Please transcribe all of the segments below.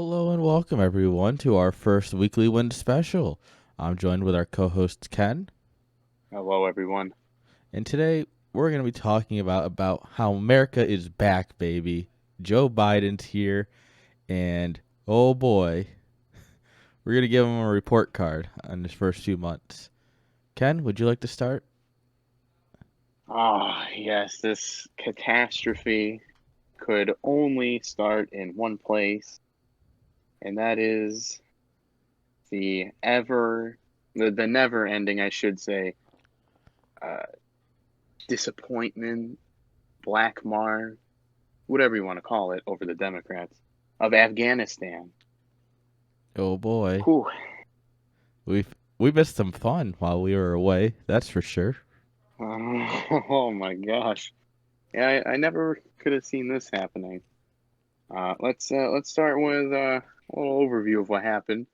Hello and welcome everyone to our first weekly wind special. I'm joined with our co-host Ken, Hello, everyone. and today we're going to be talking about how America is back, baby. Joe Biden's here, and oh boy, we're going to give him a report card on his first few months. Ken, would you like to start? Yes, this catastrophe could only start in one place, and that is the never ending, I should say, uh, disappointment, black mark, whatever you want to call it, over the Democrats of Afghanistan. Oh boy, Whew. we missed some fun while we were away. That's for sure. Oh my gosh. Yeah, I never could have seen this happening. Let's start with a little overview of what happened.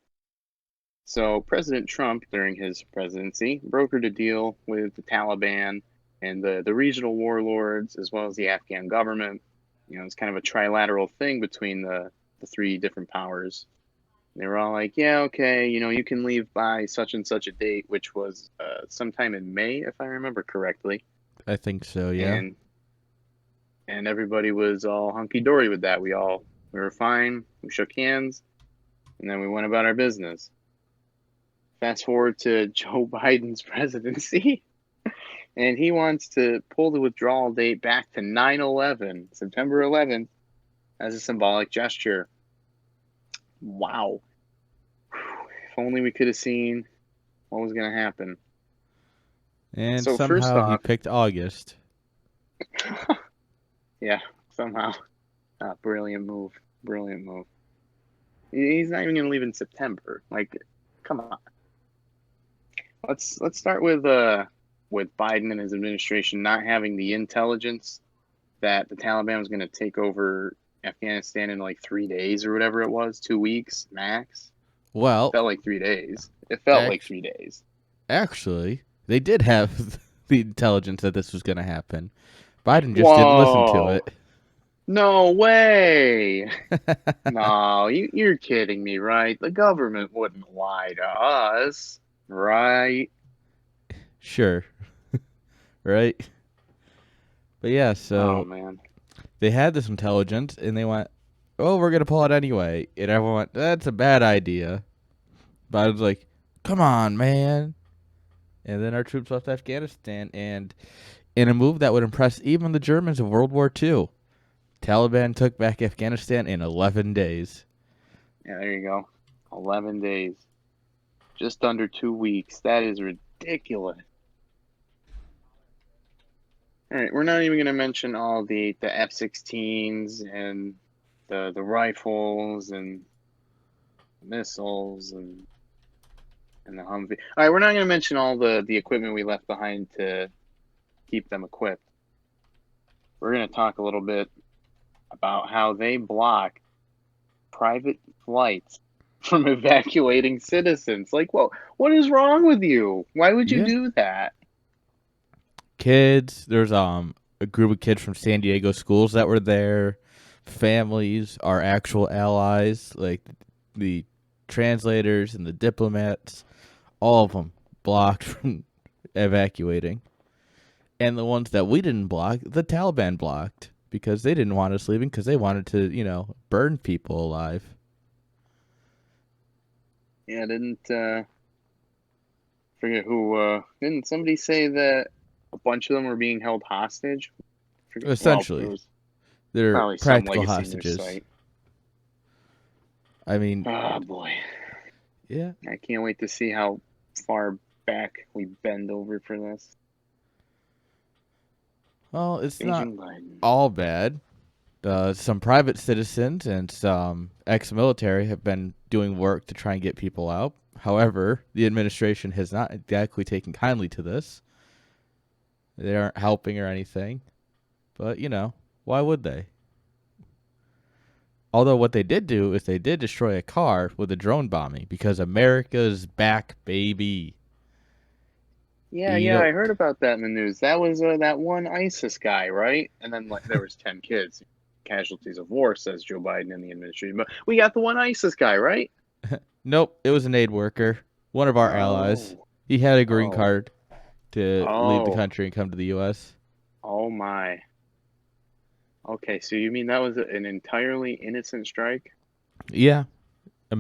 So President Trump, during his presidency, brokered a deal with the Taliban and the regional warlords, as well as the Afghan government. It's kind of a trilateral thing between the three different powers. They were all like, yeah, okay, you can leave by such and such a date, which was sometime in May, if I remember correctly. I think so, yeah. And and everybody was all hunky dory with that. We were fine. We shook hands, and then we went about our business. Fast forward to Joe Biden's presidency, and he wants to pull the withdrawal date back to 9/11, September 11th, as a symbolic gesture. Wow. If only we could have seen what was going to happen. And So first somehow he off, picked August. yeah, somehow, brilliant move, brilliant move. He's not even going to leave in September. Like, come on. Let's start with Biden and his administration not having the intelligence that the Taliban was going to take over Afghanistan in like 3 days or whatever it was, 2 weeks max. Well, Felt like 3 days. It felt like act- 3 days. actually, they did have the intelligence that this was going to happen. Biden just didn't listen to Whoa! it. No way! No, you're kidding me, right? The government wouldn't lie to us, right? Sure, right? But yeah, Oh so man. they had this intelligence and they went, oh, we're going to pull it anyway. And everyone went, that's a bad idea. Biden's like, come on, man. And then our troops left Afghanistan, and in a move that would impress even the Germans of World War II, Taliban took back Afghanistan in 11 days. Yeah, there you go. 11 days. Just under 2 weeks. That is ridiculous. All right, we're not even going to mention all the F-16s and the rifles and missiles and the Humvee. All right, we're not going to mention all the equipment we left behind to keep them equipped. We're going to talk a little bit about how they block private flights from evacuating citizens. Like, whoa, what is wrong with you? Why would you Yeah. do that? Kids, there's a group of kids from San Diego schools that were there. Families, our actual allies, like the translators and the diplomats, all of them blocked from evacuating. And the ones that we didn't block, the Taliban blocked because they didn't want us leaving because they wanted to, burn people alive. Yeah, didn't forget who didn't somebody say that a bunch of them were being held hostage? Forget, well, it Essentially, was they're probably some practical legacy news hostages. site. I mean, Oh boy. yeah. I can't wait to see how far back we bend over for this. Well, it's not Aging Biden. all bad. Some private citizens and some ex-military have been doing work to try and get people out. However, the administration has not exactly taken kindly to this. They aren't helping or anything. But, why would they? Although what they did do is they did destroy a car with a drone bombing because America's back, baby. Yeah, You yeah, know, I heard about that in the news. That was that one ISIS guy, right? And then like there was 10 kids. casualties of war, says Joe Biden and the administration. But we got the one ISIS guy, right? Nope, it was an aid worker, one of our allies. Oh, He had a green oh, card to leave the oh, country and come to the U.S. oh my. Okay, so you mean that was an entirely innocent strike? Yeah,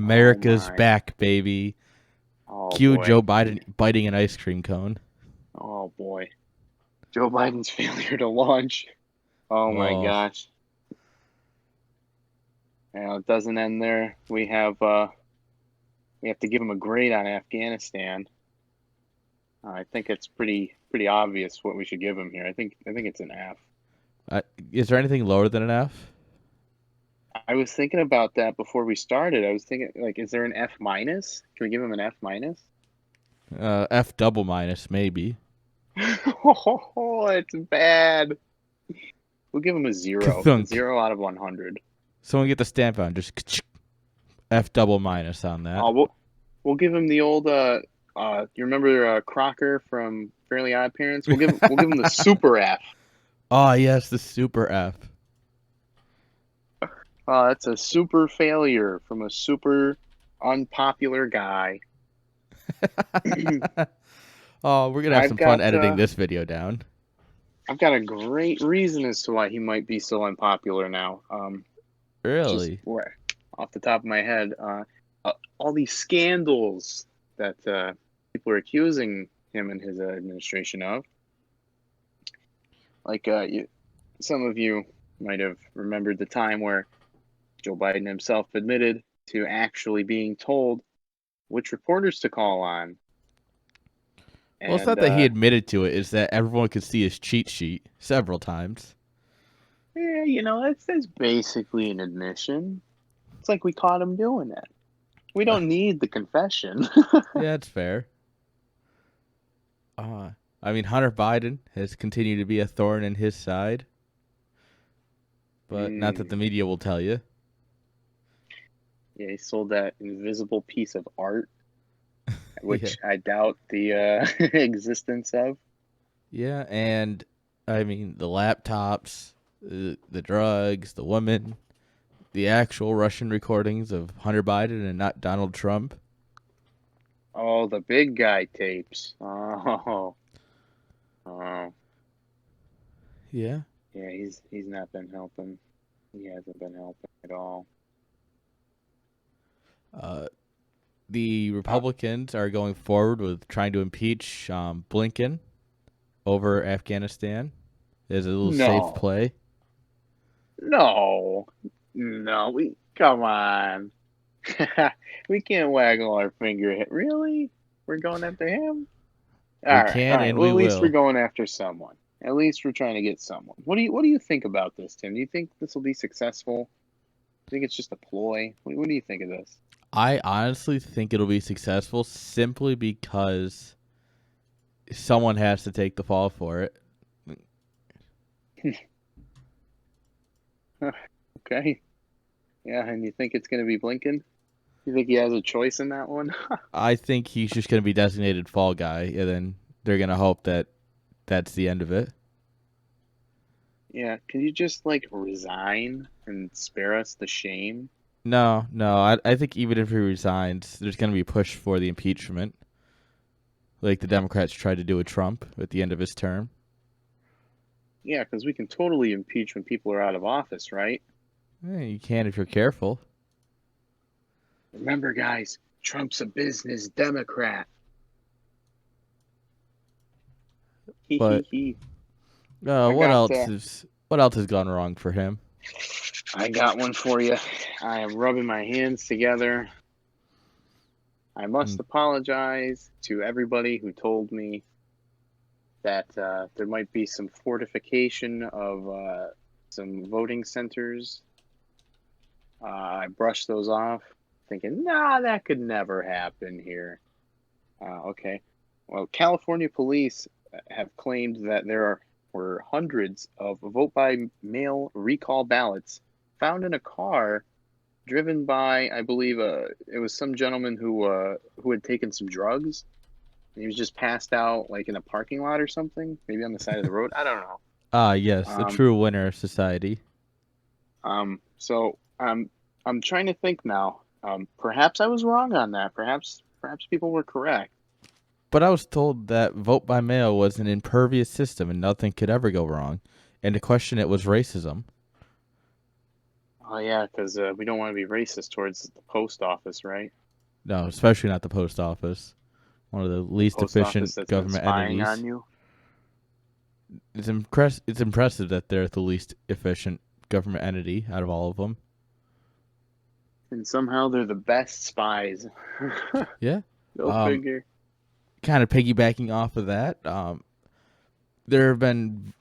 Oh America's my. back, baby. Oh Cue boy. Joe Biden biting an ice cream cone. Oh boy. Joe Biden's failure to launch. Oh my Oh, gosh. It doesn't end there. We have to give him a grade on Afghanistan. I think it's pretty obvious what we should give him here. I think it's an F. is there anything lower than an F? I was thinking about that before we started. I was thinking, like, is there an F minus? Can we give him an F minus? F double minus maybe. Oh, it's bad. We'll give him a zero. A Kathunk. 0 out of 100. Someone get the stamp on. Just F double minus on that. Oh, we'll give him the old you remember Crocker from Fairly Odd Parents? We'll give him the super F. Oh yes, the super F. That's a super failure from a super unpopular guy. Oh, we're gonna have I've some fun got editing this video down. I've got a great reason as to why he might be so unpopular now. Just Really? off the top of my head, all these scandals that people are accusing him and his administration of. Like some of you might have remembered the time where Joe Biden himself admitted to actually being told which reporters to call on. Well, it's And not that he admitted to it; it's that everyone could see his cheat sheet several times. yeah, that's basically an admission. It's like we caught him doing it. We Uh, don't need the confession. yeah, it's fair. Uh, I mean, Hunter Biden has continued to be a thorn in his side, but not that the Mm, media will tell you. yeah, he sold that invisible piece of art, Yeah, which I doubt the existence of. yeah, and I mean the laptops, the drugs, the women, the actual Russian recordings of Hunter Biden and not Donald Trump. Oh, the big guy tapes. Oh, oh, Yeah. yeah. He's not been helping. He hasn't been helping at all. Uh, the Uh, Republicans are going forward with trying to impeach Blinken over Afghanistan as a little safe no, play. no, no. We come on. We can't waggle our finger. Really? We're going after him? We All can right. and Well, we at least we're will. going after someone. At least we're trying to get someone. What do you think about this, Tim? Do you think this will be successful? Do you think it's just a ploy? What do you think of this? I honestly think it'll be successful simply because someone has to take the fall for it. Okay. Yeah, and you think it's going to be Blinken? You think he has a choice in that one? I think he's just going to be designated fall guy, and then they're going to hope that that's the end of it. Yeah. Can you just like resign and spare us the shame? No, no. I think even if he resigns, there's going to be a push for the impeachment, like the Democrats tried to do with Trump at the end of his term. Yeah, because we can totally impeach when people are out of office, right? You can if you're careful. Remember, guys, Trump's a business Democrat. He he But he. I what got else is what else has gone wrong for him? I got one for you. I am rubbing my hands together. I must Mm. apologize to everybody who told me that there might be some fortification of some voting centers. I brushed those off, thinking, nah, that could never happen here. Okay. Well, California police have claimed that were hundreds of vote by mail recall ballots found in a car driven by, I believe, it was some gentleman who had taken some drugs. And he was just passed out, like in a parking lot or something, maybe on the side of the road. I don't know. Ah, yes, a Um, true winner of society. So I'm trying to think now. Perhaps I was wrong on that. Perhaps people were correct. But I was told that vote by mail was an impervious system and nothing could ever go wrong, and to question it was racism. Oh yeah, because we don't want to be racist towards the post office, right? No, especially not the post office, one of the The least post office efficient that's been government spying on entities. you. It's impressive that they're the least efficient government entity out of all of them. And somehow they're the best spies. Yeah. Go Um, figure. Kind of piggybacking off of that, there have been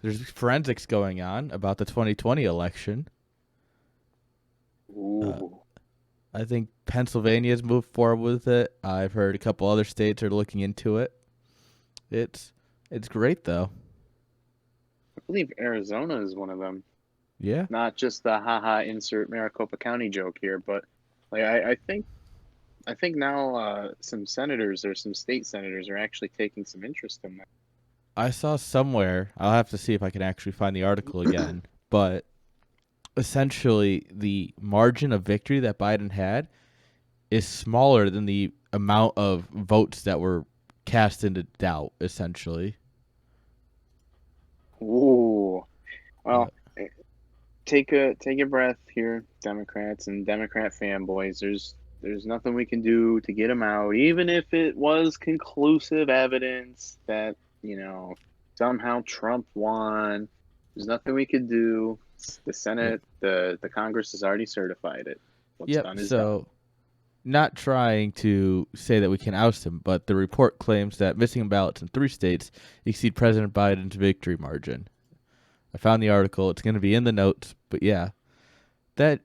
there's forensics going on about the 2020 election. Uh, Ooh. I think Pennsylvania's moved forward with it. I've heard a couple other states are looking into it. It's it's great though. I believe Arizona is one of them. Yeah. Not just the haha insert Maricopa County joke here, but like I think now some senators or some state senators are actually taking some interest in I saw somewhere, I'll have to see if I can actually find the article that. again, but essentially the margin of victory that Biden had is smaller than the amount of votes that were cast into doubt, essentially. Ooh. Uh, Well, take a breath here, Democrats and Democrat fanboys. There's nothing we can do to get them out, even if it was conclusive evidence that somehow Trump won. There's nothing we could do. The yeah. Senate, the Congress has already certified it. What's Yep. done is done. So, not trying to say that we can oust him, but the report claims that missing ballots in 3 states exceed President Biden's victory margin. I found the article. It's going to be in the notes, but yeah, that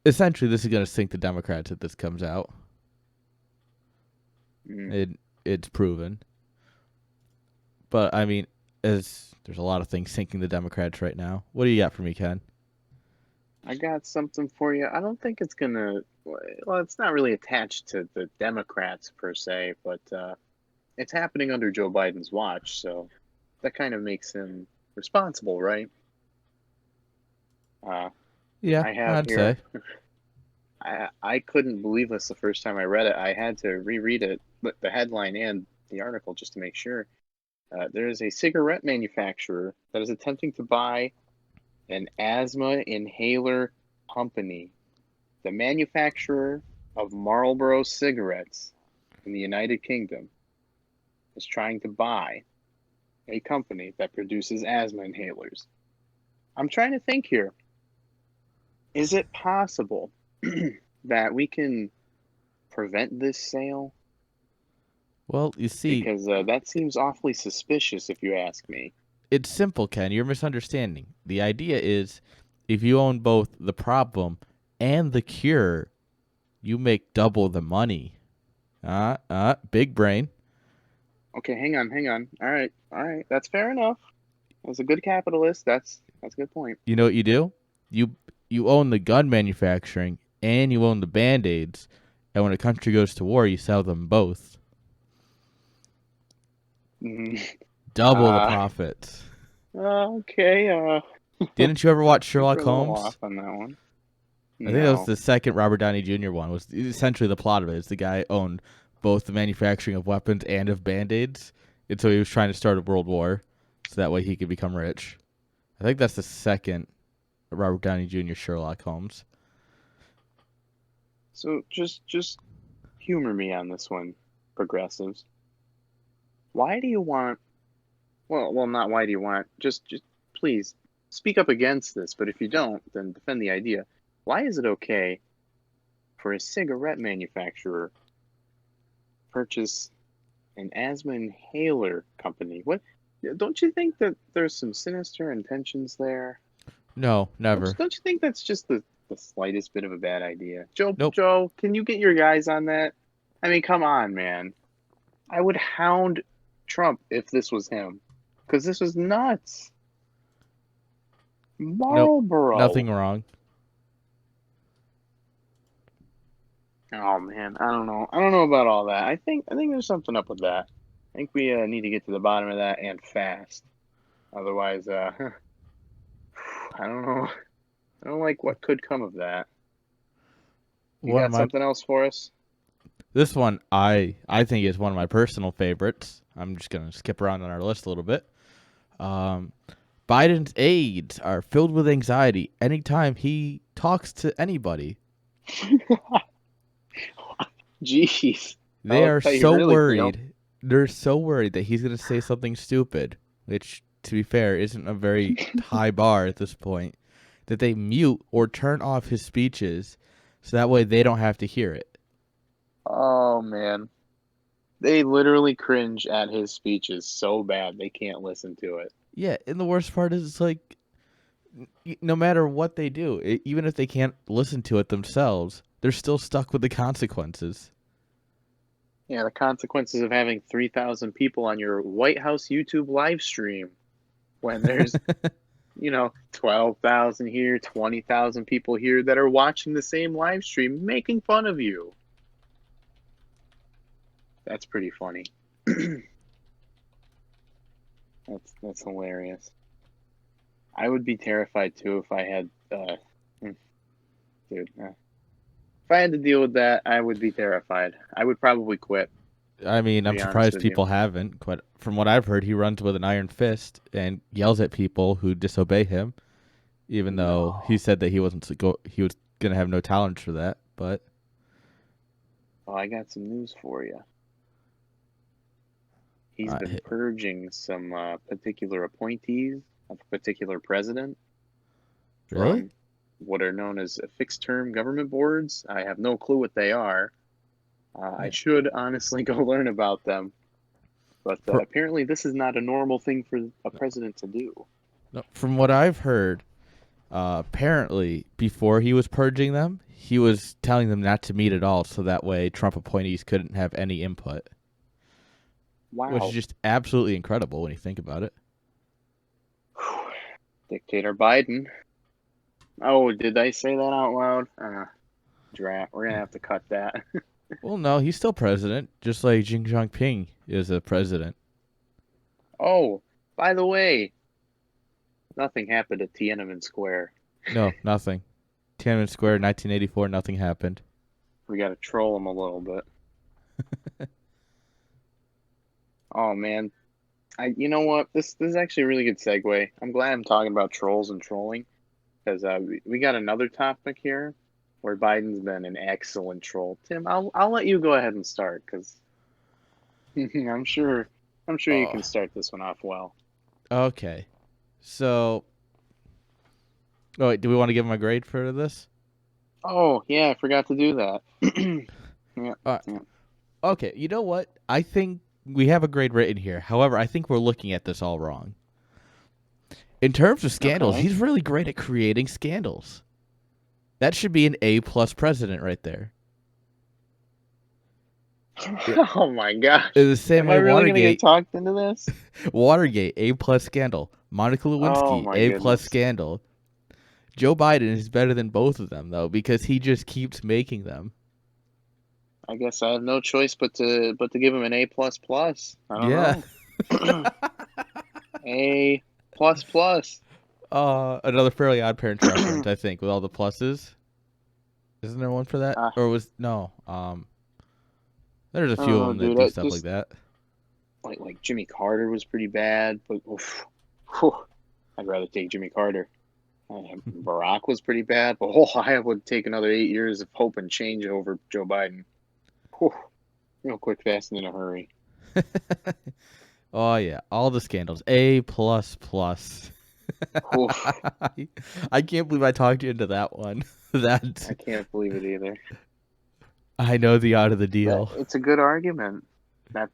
essentially this is going to sink the Democrats if this comes out. Mm. It it's proven. But I mean, as there's a lot of things sinking the Democrats right now. What do you got for me, Ken? I got something for you. I don't think it's gonna. Well, it's not really attached to the Democrats per se, but it's happening under Joe Biden's watch, so that kind of makes him responsible, right? Uh, Yeah, I have I'd say. here. I couldn't believe this the first time I read it. I had to reread it, the headline and the article, just to make sure. There is a cigarette manufacturer that is attempting to buy an asthma inhaler company. The manufacturer of Marlboro cigarettes in the United Kingdom is trying to buy a company that produces asthma inhalers. I'm trying to think here. Is it possible that we can prevent this sale? Well, you see, Because that seems awfully suspicious, if you ask me. it's simple, Ken. You're misunderstanding. The idea is if you own both the problem and the cure, you make double the money. Big brain. Okay, hang on, hang on. All right, that's fair enough. As a good capitalist, that's a good point. You know what you do? You you own the gun manufacturing and you own the band-aids, and when a country goes to war, you sell them both. Mhm. Double the Uh, profits. okay. Didn't you ever watch I think we're Sherlock a little off Holmes? on that one. I think that was No. the second Robert Downey Jr. one. Was essentially the plot of it. Is the guy owned both the manufacturing of weapons and of band-aids, and so he was trying to start a world war, so that way he could become rich. I think that's the second Robert Downey Jr. Sherlock Holmes. So just humor me on this one, progressives. Why do you want? Well, not why do you want? Just please speak up against this. But if you don't, then defend the idea. Why is it okay for a cigarette manufacturer purchase an asthma inhaler company? What? Don't you think that there's some sinister intentions there? No, never. Don't you think that's just the slightest bit of a bad idea? Nope. Joe, can you get your guys on that? I mean, come on, man. I would hound Trump if this was him, because this was nuts. Nope. Marlboro. Nothing wrong. Oh man, I don't know. I don't know about all that. I think there's something up with that. I think we need to get to the bottom of that and fast. Otherwise, I don't know. I don't like what could come of that. You One of got my something else for us? This one I think is one of my personal favorites. I'm just gonna skip around on our list a little bit. Um, Biden's aides are filled with anxiety anytime he talks to anybody. Jeez. They Tell us are how you so really feel. worried. They're so worried that he's gonna say something stupid, which, to be fair, isn't a very high bar at this point. That they mute or turn off his speeches, so that way they don't have to hear it. Oh man. They literally cringe at his speeches so bad they can't listen to it. Yeah, and the worst part is, it's like, no matter what they do, even if they can't listen to it themselves, they're still stuck with the consequences. Yeah, the consequences of having 3,000 people on your White House YouTube live stream when there's, 12,000 here, 20,000 people here that are watching the same live stream making fun of you. That's pretty funny. That's hilarious. I would be terrified too if I had, hmm, dude. If I had to deal with that, I would be terrified. I would probably quit, I mean, to I'm be honest surprised with you. people haven't. But from what I've heard, he runs with an iron fist and yells at people who disobey him, even though he No. said that he was gonna have no tolerance for that. But Well, I got some news for you. He's uh, been purging some particular appointees of a particular president really, from what are known as fixed term government boards. I have no clue what they are. I yeah. should honestly go learn about them. But For, apparently, this is not a normal thing for a president to do. no, from what I've heard, apparently before he was purging them, he was telling them not to meet at all, so that way Trump appointees couldn't have any input. Which is Wow. just absolutely incredible when you think about it. Dictator Biden. Oh, did I say that out loud? Drat. We're going to have to cut that. Well, no, he's still president, just like Xi Jinping is a president. Oh, by the way, nothing happened at Tiananmen Square. No, nothing. Tiananmen Square, 1984, nothing happened. We got to troll him a little bit. Oh man, you know what? This is actually a really good segue. I'm glad I'm talking about trolls and trolling because we got another topic here where Biden's been an excellent troll. Tim, I'll let you go ahead and start because I'm sure you Oh, can start this one off well. okay. So, oh, wait, do we want to give him a grade for this? Oh yeah, I forgot to do that. Yeah, Uh, yeah. okay, you know what? I think we have a grade written here. However, I think we're looking at this all wrong. In terms of scandals, Okay. he's really great at creating scandals. That should be an A plus president right there. It, Oh my gosh, the same am I way really gonna get Watergate, talked into this? Watergate, A plus scandal. Monica Oh Lewinsky, my A plus goodness. scandal. Joe Biden is better than both of them though because he just keeps making them. I guess I have no choice but to give him an A plus plus. I don't Yeah. know. A plus plus. Another Fairly Odd Parents reference, I think, with all the pluses. Isn't there one for that? uh, Or was no? There's a I few don't of know, them that dude. do I stuff like just that. like Jimmy Carter was pretty bad, but oof, whew, I'd rather take Jimmy Carter. Barack was pretty bad, but I would take another 8 years of hope and change over Joe Biden. Whew, real quick, fast, and in a hurry. Oh yeah, all the scandals. A plus plus. Oof, I can't believe I talked you into that one. That I can't believe it either. I know the art of the That deal. it's a good argument. That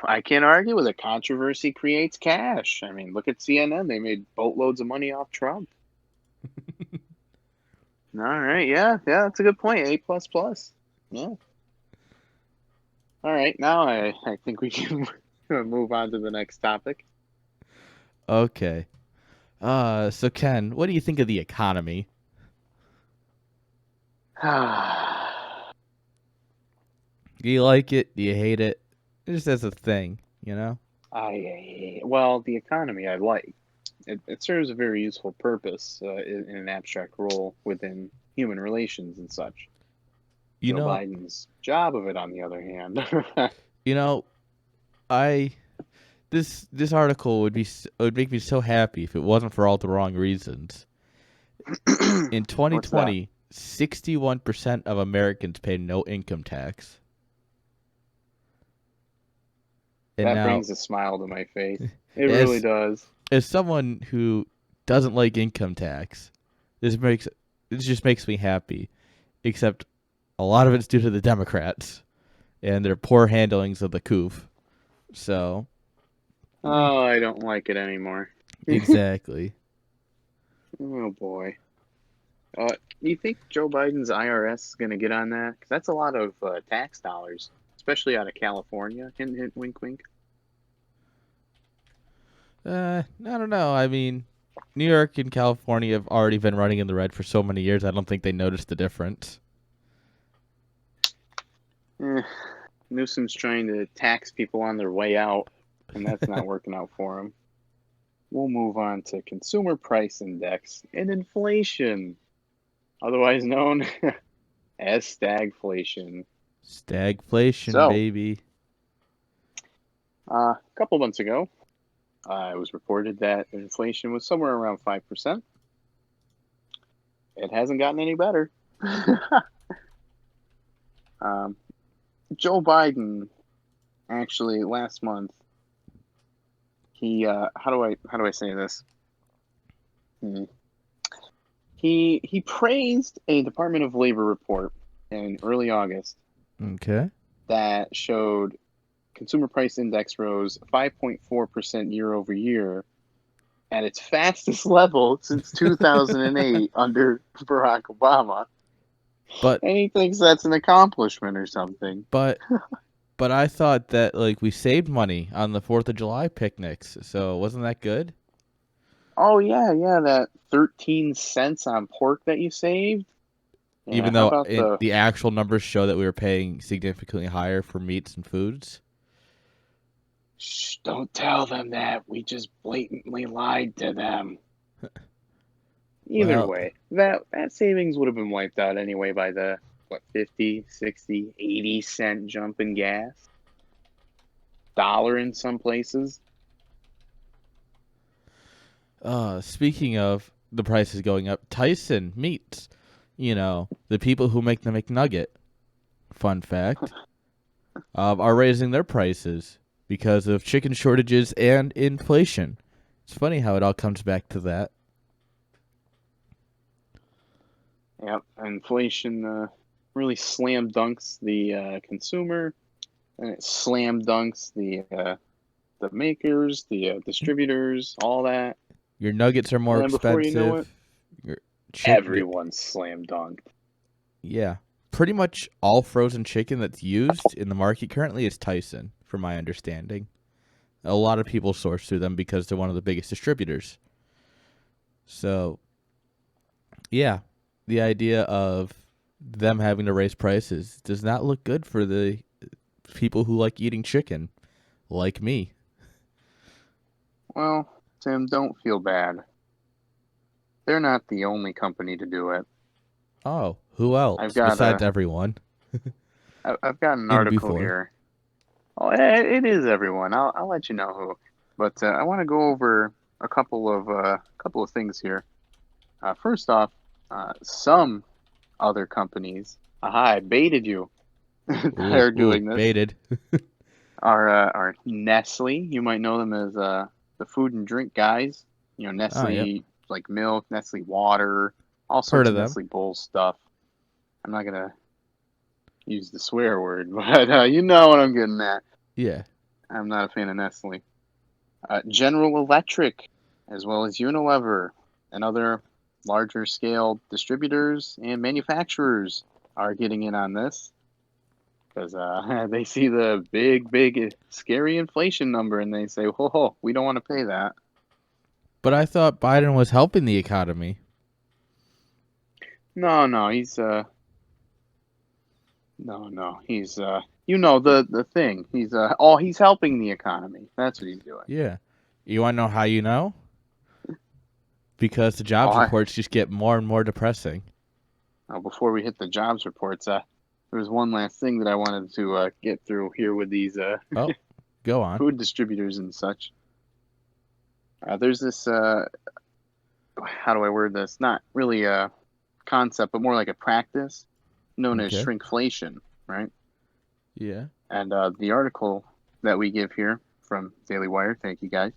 I can't argue with it. Controversy creates cash. I mean, look at CNN. They made boatloads of money off Trump. All right, yeah, that's a good point. A plus plus. Yeah. All right, now I think we can move on to the next topic. Okay. So Ken, what do you think of the economy? Do you like it? Do you hate it? Just as a thing, you know? Well, the economy I like. it serves a very useful purpose in an abstract role within human relations and such. You Joe know, Biden's job of it, on the other hand. you know, I this article would make me so happy if it wasn't for all the wrong reasons. In What's that? 2020, 61% of Americans pay no income tax. And That now, brings a smile to my face. It really as does. as someone who doesn't like income tax, this just makes me happy. Except a lot of it's due to the Democrats and their poor handlings of the coup. So, eh, Oh, I don't like it anymore. exactly. Oh boy. You think Joe Biden's IRS is going to get on that? Because that's a lot of tax dollars, especially out of California. Hint, hint, wink, wink. I don't know. I mean, New York and California have already been running in the red for so many years. I don't think they noticed the difference. Eh, Newsom's trying to tax people on their way out, and that's not working out for him. We'll move on to Consumer Price Index and inflation, otherwise known as stagflation. Stagflation, So, baby. a couple months ago, it was reported that inflation was somewhere around 5%. It hasn't gotten any better. um, Joe Biden actually last month, he how do I say this? Hmm. He praised a Department of Labor report in early August Okay. that showed consumer price index rose 5.4% year over year at its fastest level since 2008 under Barack Obama. But And he thinks that's an accomplishment or something. but but I thought that like we saved money on the 4th of July picnics. So, wasn't that good? Oh yeah, that 13 cents on pork that you saved. Yeah, Even how though about the the actual numbers show that we were paying significantly higher for meats and foods. shh, don't tell them that. We just blatantly lied to them. Either Well, way, that savings would have been wiped out anyway by the what 50, 60, 80 cent jump in gas. Dollar in some places. speaking of the prices going up, Tyson meats, the people who make the McNugget, fun fact, are raising their prices because of chicken shortages and inflation. It's funny how it all comes back to that. Yep, inflation really slam dunks the consumer, and it slam dunks the makers, the distributors, all that. Your nuggets are more And before you know it, expensive. Your chicken, everyone's slam dunked. yeah. Pretty much all frozen chicken that's used in the market currently is Tyson, from my understanding. A lot of people source through them because they're one of the biggest distributors. So, yeah, the idea of them having to raise prices does not look good for the people who like eating chicken, like me. Well, Tim, don't feel bad. They're not the only company to do it. Oh, who I've else got besides a everyone I've got an in article before? here. Oh, it is everyone. I'll let you know who. But I want to go over a couple of things here. First off, some other companies, aha, I baited you, that Ooh, are ooh, doing this baited. are Nestle. You might know them as the food and drink guys. Oh, yep. Nestle like milk, Nestle water, all Heard sorts of of them. Nestle Bowl stuff. I'm not gonna use the swear word, but you know what I'm getting at. Yeah. I'm not a fan of Nestle. General Electric, as well as Unilever, and other larger scale distributors and manufacturers are getting in on this because they see the big, scary inflation number and they say, "Whoa, we don't want to pay that." But I thought Biden was helping the economy. No, no, he's the thing. He's helping the economy. That's what he's doing. Yeah. You want to know how you know? because the Oh, jobs reports just get more and more depressing. before we hit the jobs reports, there was one last thing that I wanted to get through here with these Oh, go on. food distributors and such. There's this, how do I word this? Not really a concept, but more like a practice known as Okay. shrinkflation, right? Yeah. And the article that we give here from Daily Wire, thank you guys,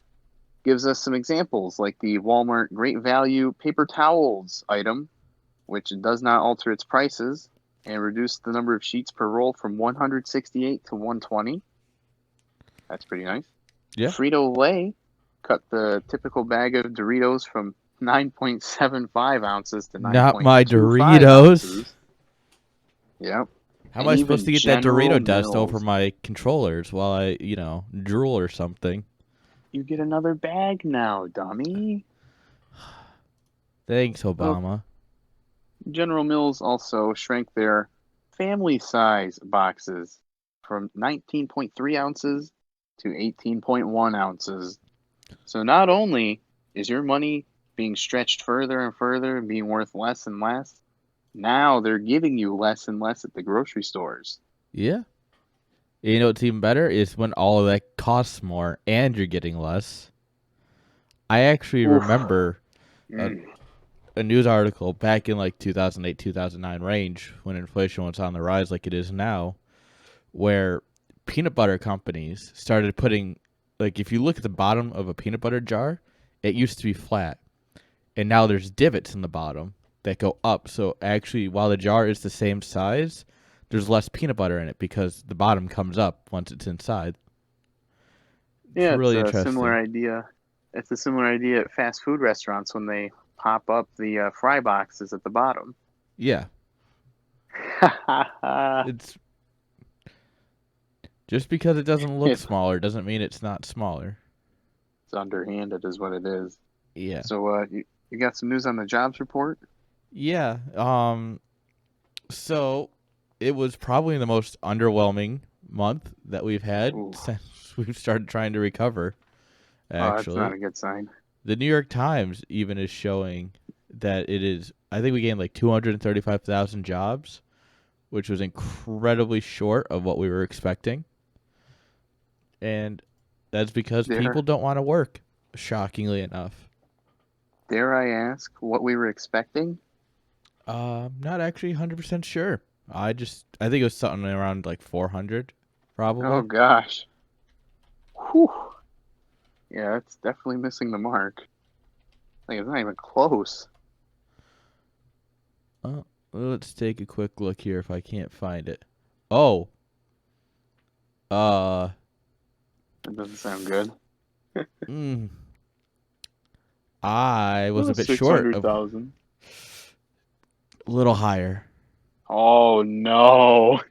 gives us some examples like the Walmart Great Value paper towels item, which does not alter its prices and reduced the number of sheets per roll from 168 to 120. That's pretty nice. Yeah. Frito-Lay cut the typical bag of Doritos from 9.75 ounces to Not my 9.25 Doritos. ounces. Yep. How am And I supposed even to get that General Dorito dust over Mills. my controllers while I, drool or something? You get another bag now, dummy. Thanks, Well, Obama. General Mills also shrank their family size boxes from 19.3 ounces to 18.1 ounces. So not only is your money being stretched further and further and being worth less and less, now they're giving you less and less at the grocery stores. Yeah. You know what's even better is when all of that costs more and you're getting less. I actually Oof. remember a, Mm. a news article back in like 2008, 2009 range when inflation was on the rise like it is now, where peanut butter companies started putting, like, if you look at the bottom of a peanut butter jar, it used to be flat. And now there's divots in the bottom that go up. So actually, while the jar is the same size, there's less peanut butter in it because the bottom comes up once it's inside. It's Yeah, it's really a similar interesting. idea. It's a similar idea at fast food restaurants when they pop up the fry boxes at the bottom. Yeah, it's just because it doesn't look It's smaller doesn't mean it's not smaller. underhanded, is what it is. Yeah. So, you got some news on the jobs report? Yeah. So it was probably the most underwhelming month that we've had Ooh, since we've started trying to recover. that's not Actually, a good sign. the New York Times even is showing that it is. I think we gained like 235,000 jobs, which was incredibly short of what we were expecting, and that's because people Dare, don't want to work. Shockingly enough, dare I ask what we were expecting? not actually 100% sure. I think it was something around like 400, Oh probably. gosh. Whew. Yeah, it's definitely missing the mark. Like it's not even close. Oh, let's take a quick look here if I can't find it. Oh, uh, That doesn't sound good. mm, I was Oh, a bit short of 600,000. a little higher. Oh no.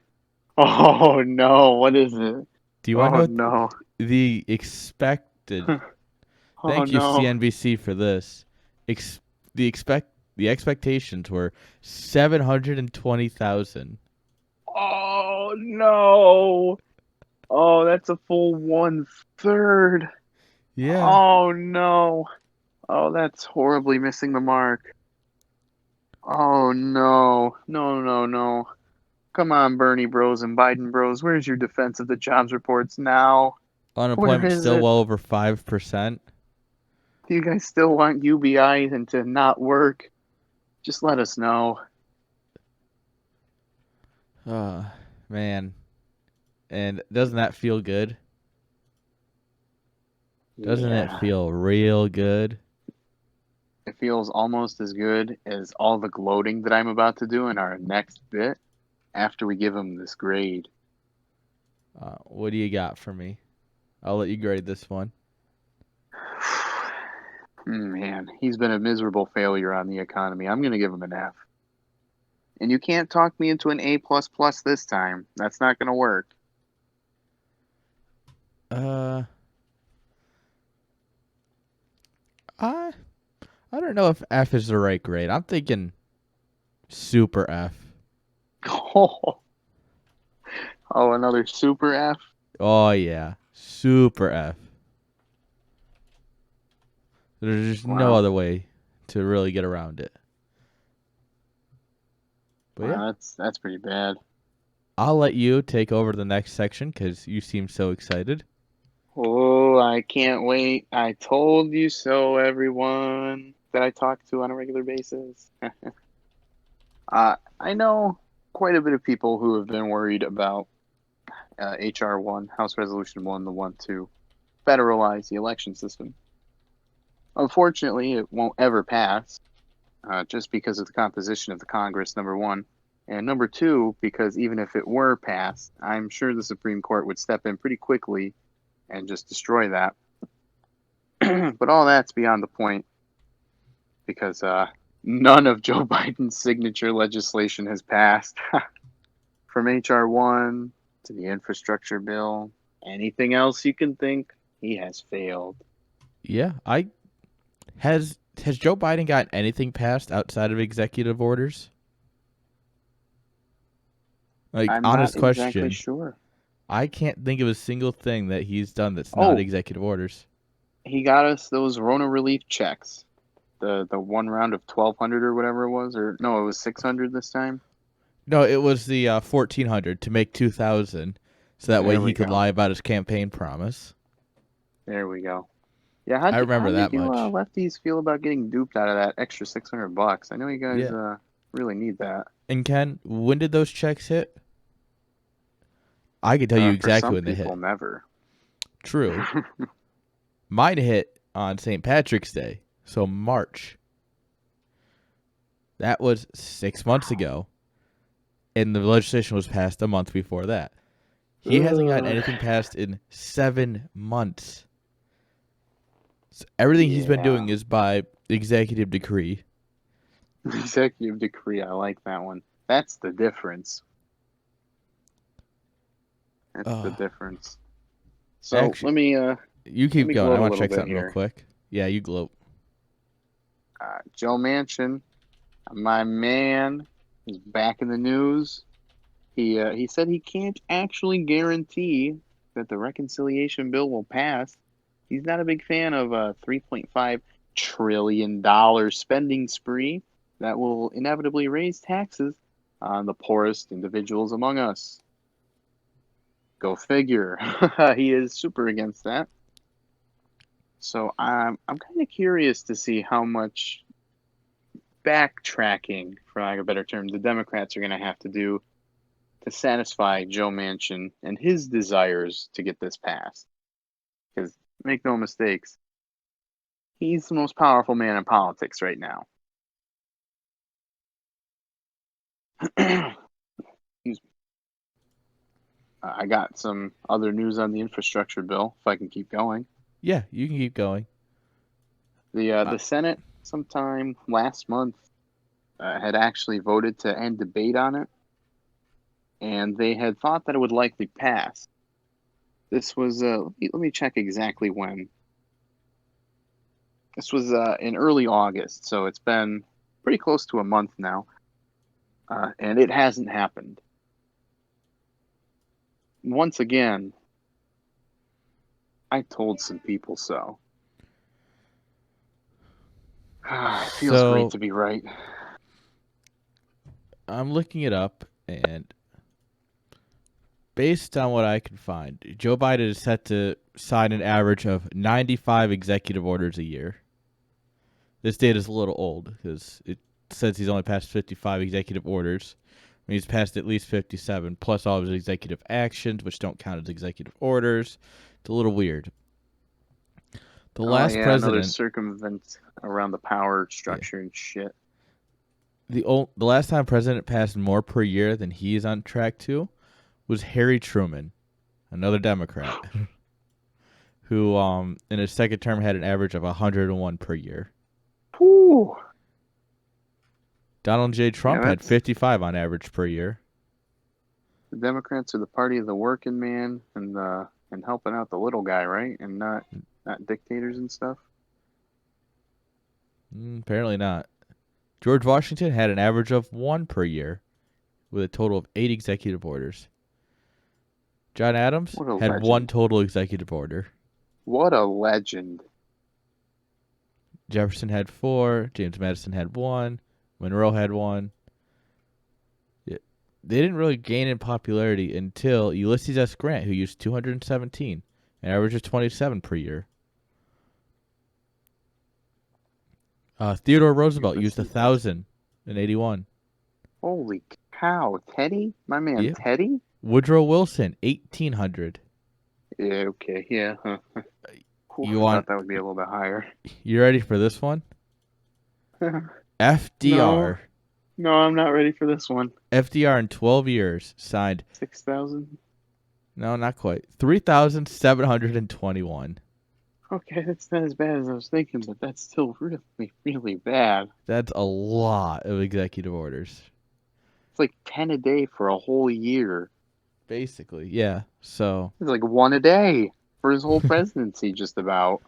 Oh no. What is it? Do you want to Oh know what no. the expected? Oh Thank you, no. CNBC, for this. Ex- the expectations were 720,000. Oh no. Oh, that's a full 1/3. Yeah, Oh no. Oh, that's horribly missing the mark. Oh no. No, no, no. Come on, Bernie bros and Biden bros. Where's your defense of the jobs reports now? Where unemployment's is still it? well over 5%. Do you guys still want UBI and to not work? Just let us know. Uh, man, and doesn't that feel good? Doesn't it Yeah. feel real good? It feels almost as good as all the gloating that I'm about to do in our next bit after we give him this grade. What do you got for me? I'll let you grade this one. Man, he's been a miserable failure on the economy. I'm going to give him an F. And you can't talk me into an A plus plus this time. That's not going to work. Uh, I I don't know if F is the right grade. I'm thinking super F. Oh, another super F. Oh yeah, super F. There's just no Wow. other way to really get around it. But yeah, Wow, that's pretty bad. I'll let you take over the next section because you seem so excited. Oh, I can't wait. I told you so, everyone that I talk to on a regular basis. I know quite a bit of people who have been worried about HR 1, House Resolution 1, the one to federalize the election system. Unfortunately, it won't ever pass, just because of the composition of the Congress, number one. And number two, because even if it were passed, I'm sure the Supreme Court would step in pretty quickly and just destroy that. But all that's beyond the point, because none of Joe Biden's signature legislation has passed. From HR 1 to the infrastructure bill, anything else you can think, he has failed. Yeah, I has Joe Biden gotten anything passed outside of executive orders? Like, I'm not honest exactly question. sure. I can't think of a single thing that he's done that's not Oh, executive orders. he got us those Rona relief checks. The one round of 1,200 or whatever it was, or no, it was 600 this time. No, it was the 1,400 to make 2,000, so that way There he we could go. lie about his campaign promise. There we go. Yeah, I remember how did that you much. lefties feel about getting duped out of that extra $600? I know you guys Yeah. really need that. And Ken, when did those checks hit? I can tell you For exactly some when they people, hit. never. True. Mine hit on St. Patrick's Day, so March. That was 6 months ago, and the legislation was passed a month before that. He hasn't gotten Ugh. anything passed in 7 months. So everything he's been Yeah. doing is by executive decree. Executive decree. I like that one. That's the difference. That's the Uh, difference. So actually, you let keep me going. I gloat a want to little check bit something real here. quick. Yeah, you gloat. Joe Manchin, my man, is back in the news. He said he can't actually guarantee that the reconciliation bill will pass. He's not a big fan of a $3.5 trillion spending spree that will inevitably raise taxes on the poorest individuals among us. Go figure. He is super against that. So I'm kind of curious to see how much backtracking, for lack of a better term, the Democrats are going to have to do to satisfy Joe Manchin and his desires to get this passed. Because make no mistakes, he's the most powerful man in politics right now. I got some other news on the infrastructure bill, if I can keep going. Yeah, you can keep going. Uh, The Senate, sometime last month, had actually voted to end debate on it, and they had thought that it would likely pass. This was, let me check exactly when. This was in early August, so it's been pretty close to a month now, and it hasn't happened. Once again, I told some people so. It feels great so to be right. I'm looking it up, and based on what I can find, Joe Biden is set to sign an average of 95 executive orders a year. This data is a little old because it says he's only passed 55 executive orders. I mean, he's passed at least 57, plus all of his executive actions, which don't count as executive orders. It's a little weird. The Oh last yeah, another president, circumvent around the power yeah, structure and shit. the last time president passed more per year than he is on track to was Harry Truman, another Democrat, who in his second term had an average of 101 per year. Whew. Donald J. Yeah, Trump had that's 55 on average per year. the Democrats are the party of the working man and helping out the little guy, right? And not dictators and stuff. Apparently not. George Washington had an average of 1 per year, with a total of 8 executive orders. John Adams What a had 1 legend. total executive order. What a legend. Jefferson had 4. James Madison had 1. Monroe had 1. Yeah. They didn't really gain in popularity until Ulysses S. Grant, who used 217, an average of 27 per year. Theodore Roosevelt used Ulysses S. 1,081. Holy cow, Teddy? My man Yep. Teddy? Woodrow Wilson, 1,800. Yeah, okay, yeah. Huh. Whew, You I thought want? that would be a little bit higher. You ready for this one? No, FDR. no, I'm not ready for this one. FDR in 12 years signed. 6,000? No, not quite. 3,721. Okay, that's not as bad as I was thinking, but that's still really, really bad. That's a lot of executive orders. It's like 10 a day for a whole year. Basically, yeah. So, It's like one a day for his whole presidency, just about.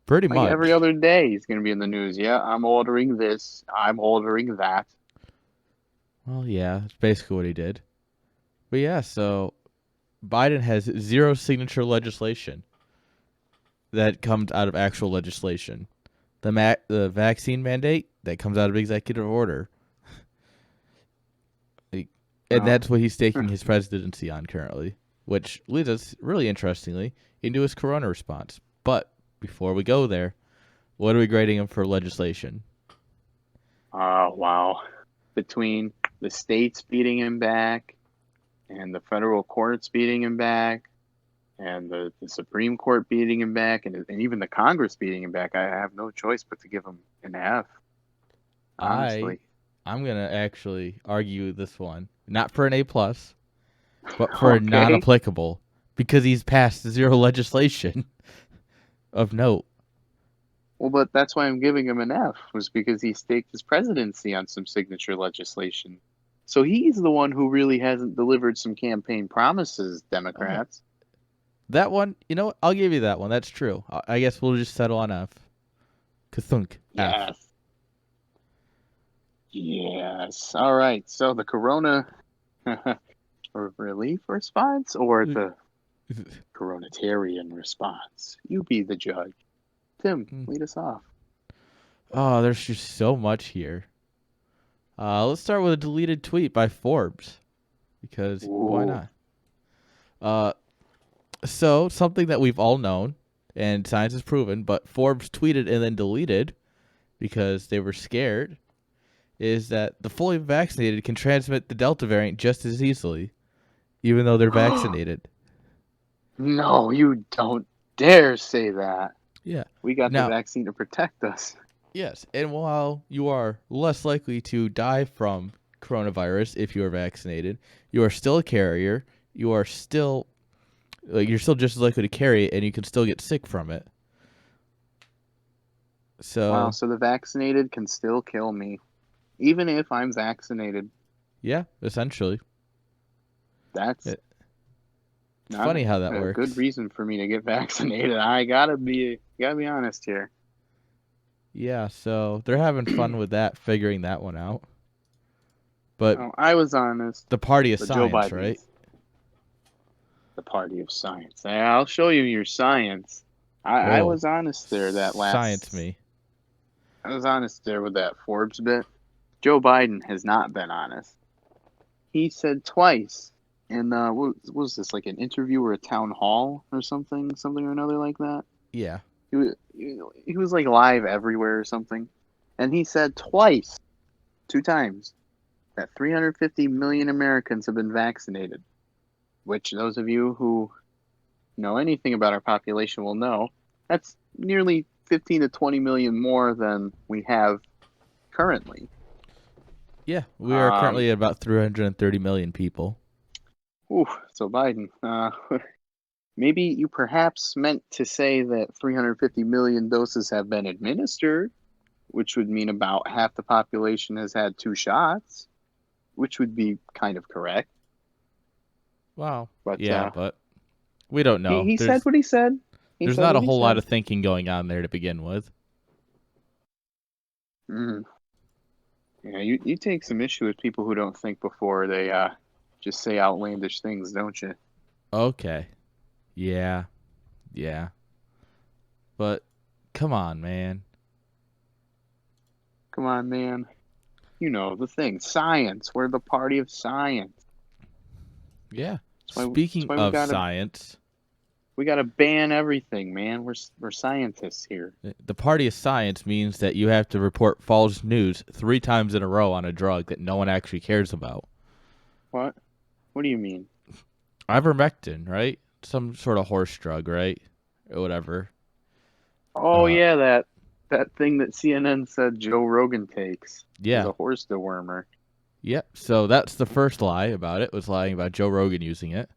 pretty Like every much. other day, he's going to be in the news. Yeah, I'm ordering this. I'm ordering that. Well, yeah, that's basically what he did. But yeah, so Biden has 0 signature legislation that comes out of actual legislation. The vaccine mandate that comes out of executive order. And Well, that's what he's staking his presidency on currently, which leads us, really interestingly, into his corona response. But before we go there, what are we grading him for legislation? oh, wow. Between the states beating him back and the federal courts beating him back and the Supreme Court beating him back and even the Congress beating him back, I have no choice but to give him an F, I honestly. I'm gonna actually argue this one, not for an A plus, but for a Okay. non-applicable, because he's passed 0 legislation of note. Well, but that's why I'm giving him an F, was because he staked his presidency on some signature legislation. So he's the one who really hasn't delivered some campaign promises, Okay, Democrats. that one, you know what? I'll give you that one. That's true. I guess we'll just settle on F. Kathunk F. Yes. Yes. All right. So the corona relief response or the coronatarian response? You be the judge. Tim, lead us off. Oh, there's just so much here. Let's start with a deleted tweet by Forbes, because why Ooh. not? Uh, so something that we've all known and science has proven, but Forbes tweeted and then deleted because they were scared, is that the fully vaccinated can transmit the Delta variant just as easily, even though they're vaccinated. No, you don't dare say that. Yeah. We got the Now, vaccine to protect us. yes, and while you are less likely to die from coronavirus if you are vaccinated, you are still a carrier. You are still you're still just as likely to carry it, and you can still get sick from it. Wow, So so the vaccinated can still kill me, even if I'm vaccinated. yeah, essentially, That's it's not funny how that a good works. reason for me to get vaccinated. I gotta be honest here. Yeah, so they're having fun with that, figuring that one out. But Oh, I was honest, the party of but Joe science, right? Biden's the party of science. I'll show you your science. I Whoa, was honest there that science last. me. I was honest there with that Forbes bit. Joe Biden has not been honest. He said twice in what was this, like an interview or a town hall or something or another like that. Yeah, He was like live everywhere or something, and he said twice, 2 times, that 350 million Americans have been vaccinated. Which those of you who know anything about our population will know that's nearly 15 to 20 million more than we have currently. yeah. We are Um, currently at about 330 million people. ooh, so Biden, maybe you perhaps meant to say that 350 million doses have been administered, which would mean about half the population has had 2 shots, which would be kind of correct. Wow. But Yeah, but we don't he, know. he said what he said. He There's said not a what he whole lot said. of thinking going on there to begin with. Mm. Yeah, you take some issue with people who don't think before they just say outlandish things, don't you? Okay. Yeah. Yeah. But come on, man. Come on, man. You know the thing. Science. We're the party of science. Yeah. That's Speaking why of science, we gotta ban everything, man. We're scientists here. the party of science means that you have to report false news 3 times in a row on a drug that no one actually cares about. What? What do you mean? Ivermectin, right? Some sort of horse drug, right? Or whatever. Oh Uh, yeah, that thing that CNN said Joe Rogan takes is yeah. a horse dewormer. Yep. So that's the first lie about it, was lying about Joe Rogan using it.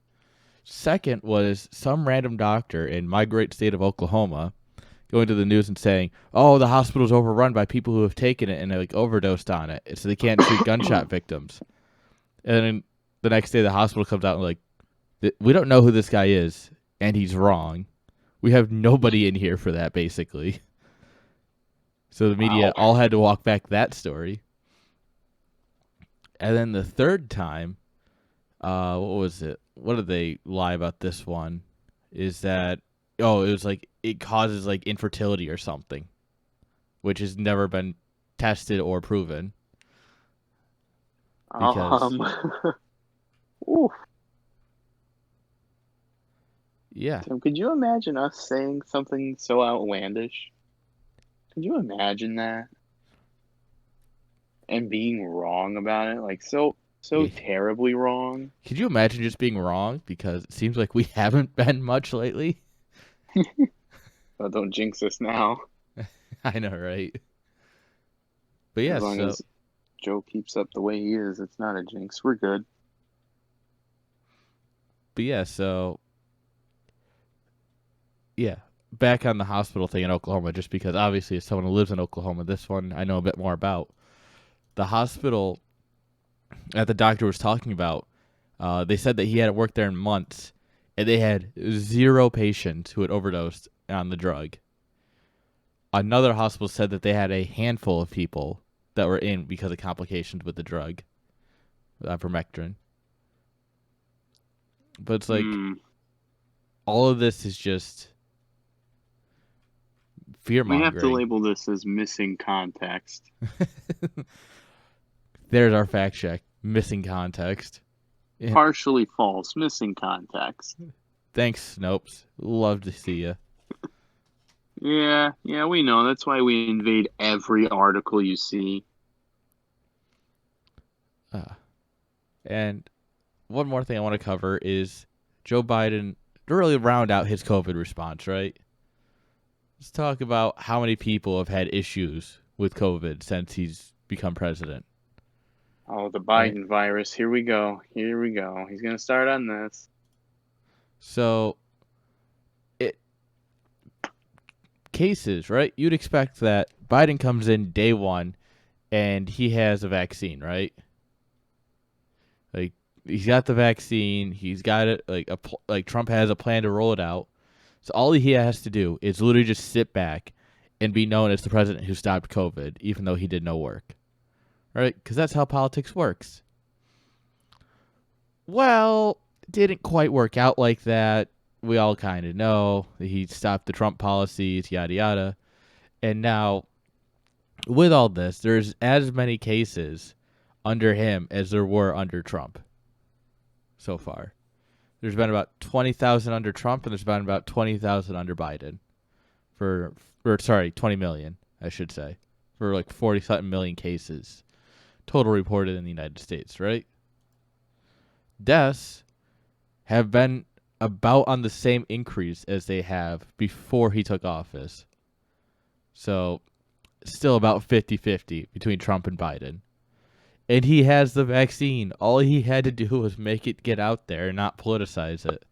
Second was some random doctor in my great state of Oklahoma going to the news and saying, "Oh, the hospital's overrun by people who have taken it and like overdosed on it, so they can't treat gunshot victims." And then the next day, the hospital comes out and like, "We don't know who this guy is, and he's wrong. We have nobody in here for that, basically." So the media Wow. all had to walk back that story. And then the third time, what was it? What did they lie about this one? Is that, oh, it was like it causes like infertility or something, which has never been tested or proven because Um. Ooh. yeah, Tim, could you imagine us saying something so outlandish? Could you imagine that and being wrong about it? Like so yeah. terribly wrong. Could you imagine just being wrong? Because it seems like we haven't been much lately. But don't jinx us now. I know, right? But As yeah, long so as Joe keeps up the way he is, it's not a jinx. We're good. but yeah, so yeah, back on the hospital thing in Oklahoma, just because obviously as someone who lives in Oklahoma, this one I know a bit more about. The hospital that the doctor was talking about, they said that he hadn't worked there in months, and they had 0 patients who had overdosed on the drug. Another hospital said that they had a handful of people that were in because of complications with the drug, ivermectin. But it's like Hmm. all of this is just fear We have to mongering. label this as missing context. There's our fact check. Missing context. And Partially false, missing context. thanks, Snopes. Love to see you. Yeah, we know. That's why we invade every article you see. And one more thing I want to cover is Joe Biden to really round out his COVID response, right? Let's talk about how many people have had issues with COVID since he's become president, Oh, the right? Biden virus. Here we go. Here we go. He's gonna start on this. So, it cases, right? You'd expect that Biden comes in day one and he has a vaccine, right? Like he's got the vaccine, he's got it. Like Trump has a plan to roll it out. So all he has to do is literally just sit back and be known as the president who stopped COVID, even though he did no work, right? Because that's how politics works. Well, didn't quite work out like that. We all kind of know that he stopped the Trump policies, yada yada. And now, with all this, there's as many cases under him as there were under Trump so far. There's been about 20,000 under Trump, and there's been about 20,000 under Biden. Or sorry, 20 million, I should say, for like 40 something million cases total reported in the United States, right? Deaths have been about on the same increase as they have before he took office. So, still about 50-50 between Trump and Biden. And he has the vaccine. All he had to do was make it get out there and not politicize it.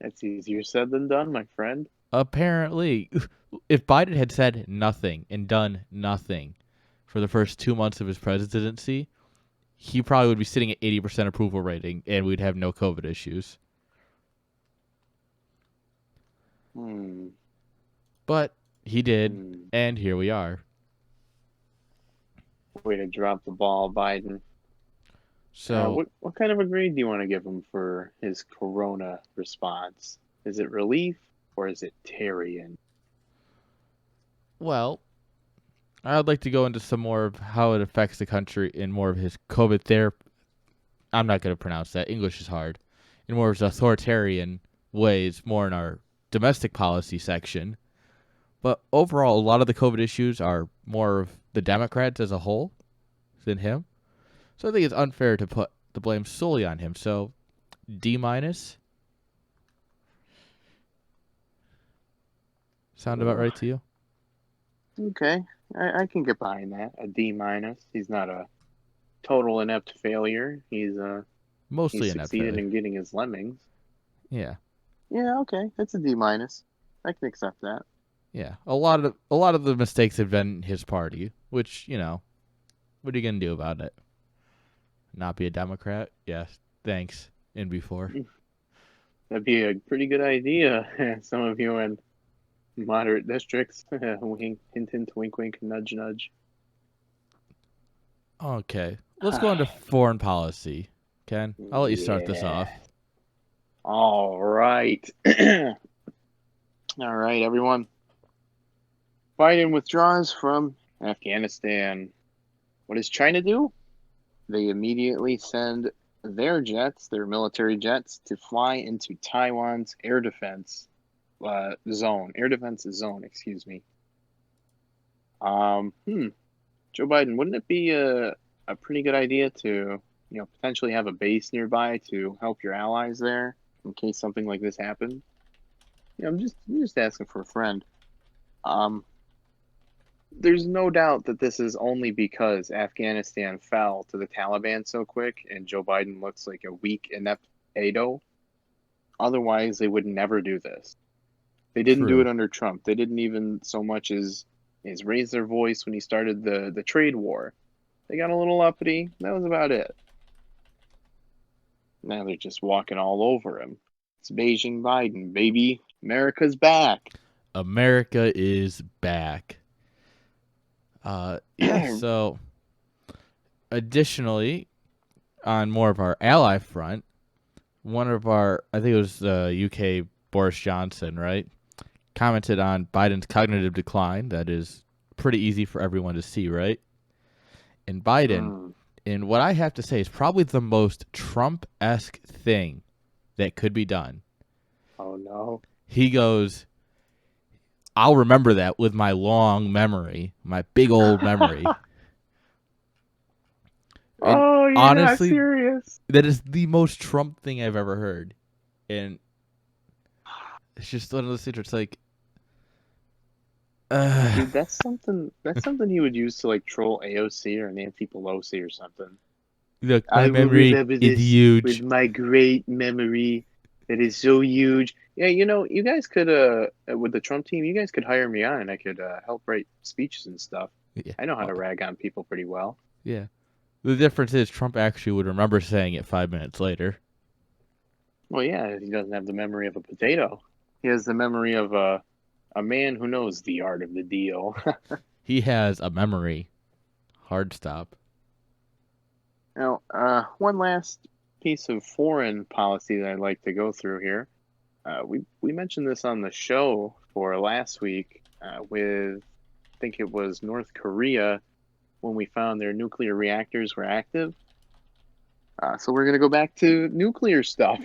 That's easier said than done, my friend. Apparently, if Biden had said nothing and done nothing for the first 2 months of his presidency, he probably would be sitting at 80% approval rating and we'd have no COVID issues. Hmm. But he did, Hmm. and here we are. Way to drop the ball, Biden. So, What kind of a grade do you want to give him for his corona response? Is it relief or is it Tyrion? well, I'd like to go into some more of how it affects the country in more of his COVID therapy. I'm not going to pronounce that. English is hard. In more of his authoritarian ways, more in our domestic policy section. But overall, a lot of the COVID issues are more of the Democrats as a whole than him. So I think it's unfair to put the blame solely on him. So D minus. Sound about Ugh, right to you? okay, I can get behind that. A D minus. He's not a total inept failure. He's Mostly inept succeeded failure. in getting his lemmings. Yeah, Yeah, okay, that's a D minus. I can accept that. yeah. A lot of the mistakes have been his party, which what are you gonna do about it? Not be a Democrat? Yes. Thanks. In before. That'd be a pretty good idea. Some of you in moderate districts. Wink, hint, hint, wink, wink, nudge, nudge. Okay. Let's go into foreign policy. Ken, I'll let you start this Yeah. off. All right. All right, everyone. Biden withdraws from Afghanistan. What does China do? They immediately send their jets, their military jets, to fly into Taiwan's air defense zone, excuse me. Um, hmm, Joe Biden, wouldn't it be a pretty good idea to, potentially have a base nearby to help your allies there in case something like this happened? I'm just asking for a friend. Um, there's no doubt that this is only because Afghanistan fell to the Taliban so quick and Joe Biden looks like a weak, inept pedo. Otherwise, they would never do this. They didn't do it True. under Trump. They didn't even so much as raise their voice when he started the trade war. They got a little uppity. That was about it. Now they're just walking all over him. It's Beijing Biden, baby. America's back. America is back. Yeah, so additionally, on more of our ally front, one of our, I think it was UK Boris Johnson, right? Commented on Biden's cognitive decline. That is pretty easy for everyone to see, right? And Biden, Mm, in what I have to say is probably the most Trump esque thing that could be done. oh no. He goes, I'll remember that with my long memory, my big old memory. And Oh, you're not honestly, serious. that is the most Trump thing I've ever heard. And it's just one of those things where it's like, uh, Dude, that's something he would use to like troll AOC or Nancy Pelosi or something. look, my I will memory remember is this with huge. my great memory that is so huge. Yeah, you guys could with the Trump team, you guys could hire me on and I could help write speeches and stuff. Yeah. I know how Oh, to rag on people pretty well. yeah. The difference is Trump actually would remember saying it 5 minutes later. Well, yeah, he doesn't have the memory of a potato. He has the memory of a man who knows the art of the deal. He has a memory. Hard stop. Now, one last piece of foreign policy that I'd like to go through here. We mentioned this on the show for last week with I think it was North Korea when we found their nuclear reactors were active. So we're gonna go back to nuclear stuff.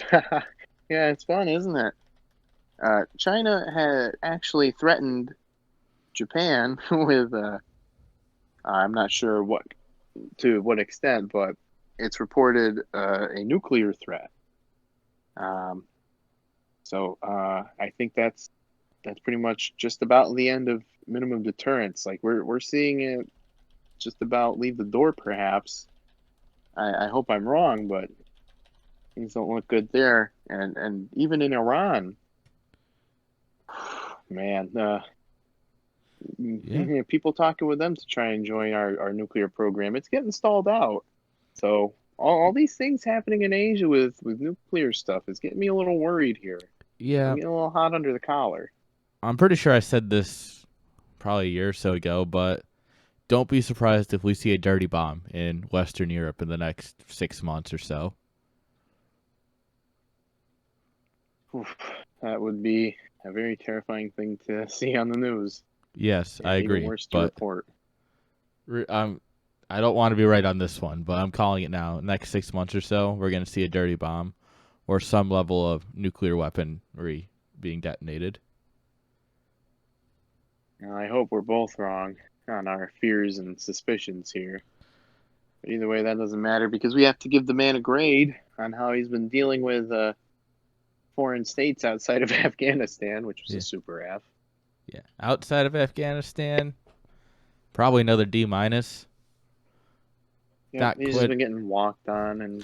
Yeah, it's fun, isn't it? China had actually threatened Japan with I'm not sure what extent, but it's reported a nuclear threat. Um, so I think that's pretty much just about the end of minimum deterrence. Like we're seeing it just about leave the door, perhaps. I hope I'm wrong, but things don't look good there. And even in Iran, man, Yeah. people talking with them to try and join our nuclear program. It's getting stalled out. So all these things happening in Asia with nuclear stuff is getting me a little worried here. I'm Yeah. getting a little hot under the collar. I'm pretty sure I said this probably a year or so ago, but don't be surprised if we see a dirty bomb in Western Europe in the next 6 months or so. Oof, that would be a very terrifying thing to see on the news Yes, I and even agree. worse to But report. I don't want to be right on this one, but I'm calling it now. Next 6 months or so, we're going to see a dirty bomb or some level of nuclear weaponry being detonated. I hope we're both wrong on our fears and suspicions here. But either way, that doesn't matter because we have to give the man a grade on how he's been dealing with foreign states outside of Afghanistan, which was Yeah. a super F. Yeah. Outside of Afghanistan, probably another D minus. Yep, Not he's just quite been getting walked on and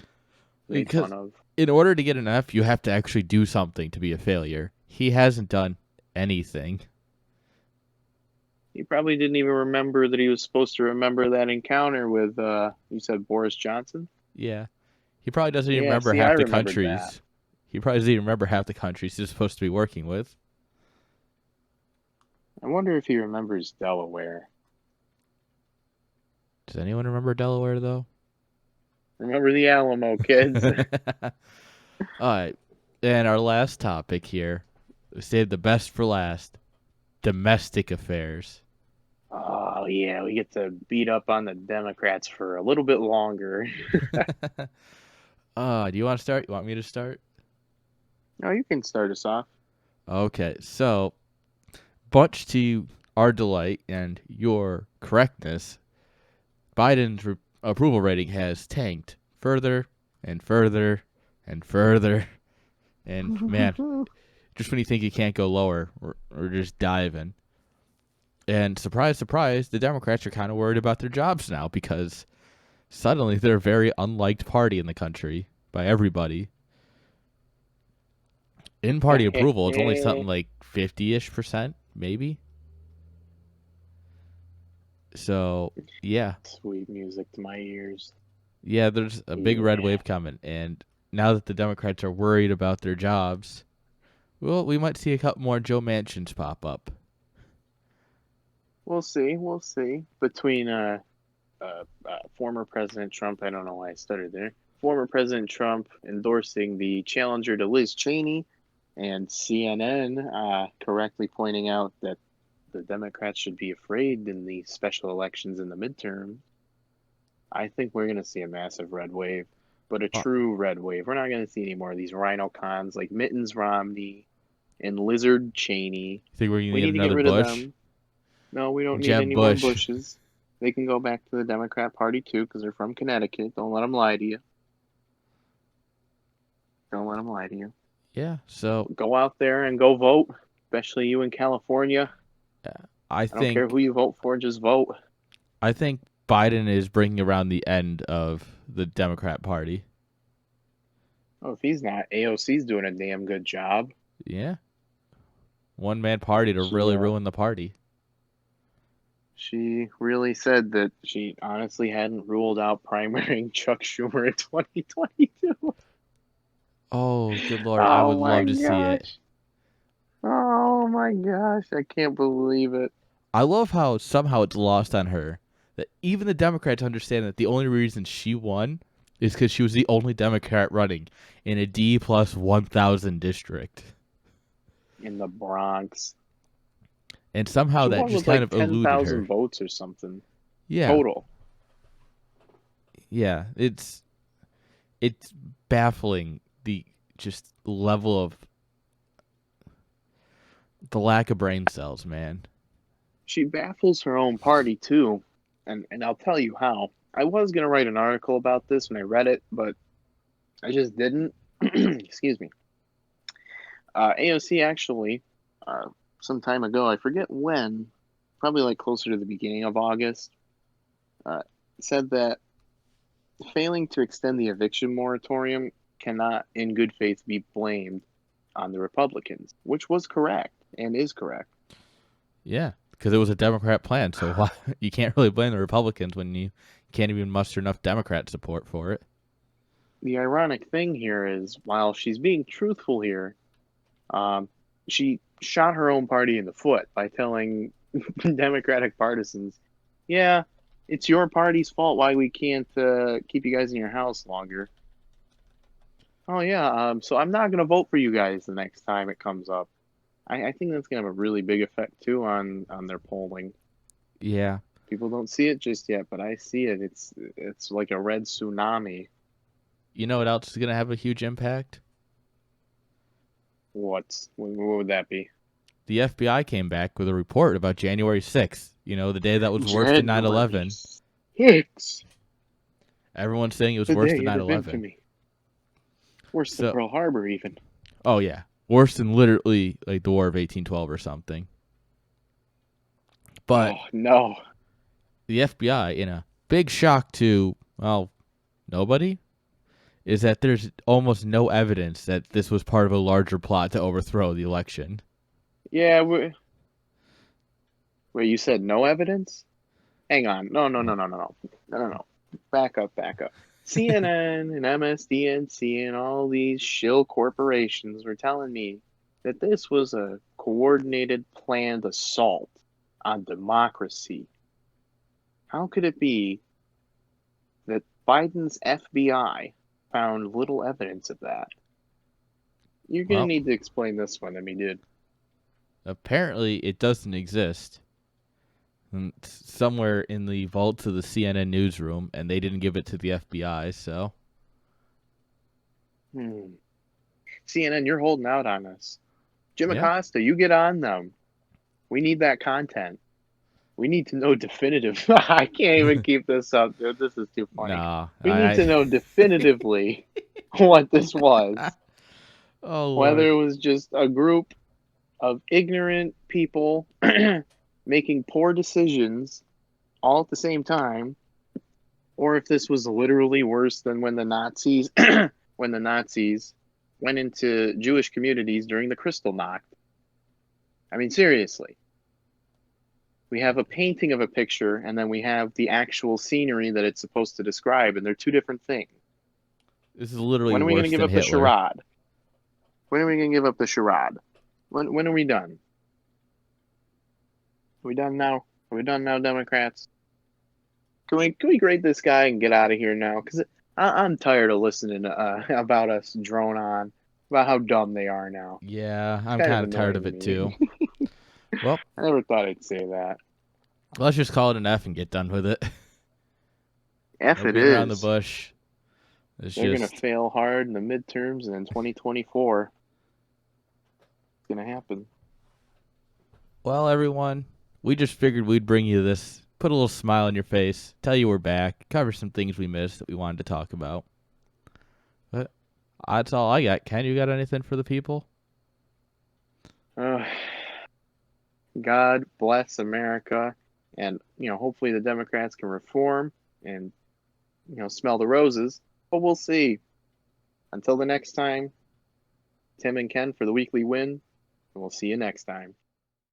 made because fun of. in order to get an F, you have to actually do something to be a failure. He hasn't done anything. He probably didn't even remember that he was supposed to remember that encounter with, you said Boris Johnson? Yeah. He probably doesn't even Yeah, remember see, I half the remembered that. countries. He probably doesn't even remember half the countries he's supposed to be working with. I wonder if he remembers Delaware. Does anyone remember Delaware though? Remember the Alamo, kids? All right. And our last topic here, we saved the best for last, domestic affairs. Oh, yeah, we get to beat up on the Democrats for a little bit longer. Do you want to start? You want me to start? Oh, you can start us off. Okay. So, much to our delight and your correctness, Biden's approval rating has tanked further and further and further. And man, just when you think you can't go lower, we're just diving. And surprise, surprise, the Democrats are kind of worried about their jobs now because suddenly they're a very unliked party in the country by everybody. In party approval, it's only something like 50-ish%, maybe. So, yeah. Sweet music to my ears. Yeah, there's a big red Yeah. wave coming. And now that the Democrats are worried about their jobs, well, we might see a couple more Joe Mansions pop up. We'll see. We'll see. Between former President Trump, I don't know why I stuttered there. Former President Trump endorsing the challenger to Liz Cheney, and CNN correctly pointing out that the Democrats should be afraid in the special elections in the midterm. I think we're going to see a massive red wave, but a Uh, true red wave. We're not going to see any more of these rhino cons like Mittens Romney and Lizard Cheney. think we're going to We get need to get another rid of Bush? them. No, we don't need Jeb any more Bush. Bushes. They can go back to the Democrat Party too because they're from Connecticut. Don't let them lie to you. Don't let them lie to you. Yeah, so Go out there and go vote, especially you in California. I I don't care think who you vote for, just vote. I think Biden is bringing around the end of the Democrat Party. Oh, if he's not, AOC's doing a damn good job. Yeah. One man party to She really ruin the party. she really said that she honestly hadn't ruled out primarying Chuck Schumer in 2022. Oh, good lord, I Oh would my love to see it. gosh. Oh my gosh, I can't believe it. I love how somehow it's lost on her that even the Democrats understand that the only reason she won is because she was the only Democrat running in a D plus 1,000 district. In the Bronx. And somehow She that won just with kind like of eluded 10,000 her. votes or something Yeah. total. Yeah. It's baffling the just level of the lack of brain cells, man. She baffles her own party too, and I'll tell you how. I was gonna write an article about this when I read it, but I just didn't. Excuse me. AOC actually, some time ago, I forget when, probably like closer to the beginning of August, uh, said that failing to extend the eviction moratorium cannot, in good faith, be blamed on the Republicans, which was correct and is correct. Yeah, because it was a Democrat plan, so why, you can't really blame the Republicans when you can't even muster enough Democrat support for it. The ironic thing here is, while she's being truthful here, she shot her own party in the foot by telling Democratic partisans, "Yeah, it's your party's fault why we can't keep you guys in your house longer." Oh yeah, so I'm not gonna vote for you guys the next time it comes up. I think that's gonna have a really big effect too on their polling Yeah, People don't see it just yet, but I see it. It's like a red tsunami. You know what else is going to have a huge impact? What would that be? The FBI came back with a report about January 6th, the day that was worse than January 9/11. 6th, Everyone's saying it was the worse day than of 9/11. infamy. Worse than So, Pearl Harbor, even. oh yeah, worse than literally like the War of 1812 or something. But Oh no. the FBI, in a big shock to, well, nobody, is that there's almost no evidence that this was part of a larger plot to overthrow the election. Yeah. Wait, you said no evidence? Hang on. No. Back up. CNN and MSDNC and all these shill corporations were telling me that this was a coordinated, planned assault on democracy. How could it be that Biden's FBI found little evidence of that? You're going to Well, need to explain this one to me, dude. apparently it doesn't exist. It's somewhere in the vaults of the CNN newsroom, and they didn't give it to the FBI, so. CNN, you're holding out on us. Jim Yeah. Acosta, you get on them. We need that content. We need to know definitive. I can't even keep this up, dude. This is too funny. Nah. We need to know definitively what this was. Oh, Whether Lord. it was just a group of ignorant people making poor decisions all at the same time, or if this was literally worse than when the Nazis went into Jewish communities during the Kristallnacht. I mean, seriously. We have a painting of a picture, and then we have the actual scenery that it's supposed to describe, and they're two different things. This is literally When are we going to worse give than up the Hitler. charade? When are we going to give up the charade? When are we done? Are we done now? Are we done now, Democrats? Can we grade this guy and get out of here now? Because I'm tired of listening about us drone on about how dumb they are now. Yeah, It's I'm kind of kind of tired of annoying it to me. too. Well, I never thought I'd say that. let's just call it an F and get done with it. F No it beating around the is. bush. It's They're gonna just, fail hard in the midterms, and in 2024, it's gonna happen. well, everyone, we just figured we'd bring you this, put a little smile on your face, tell you we're back, cover some things we missed that we wanted to talk about. But that's all I got. Ken, you got anything for the people? Uh, God bless America, and hopefully the Democrats can reform and smell the roses. But we'll see. Until the next time, Tim and Ken for the weekly win, and we'll see you next time.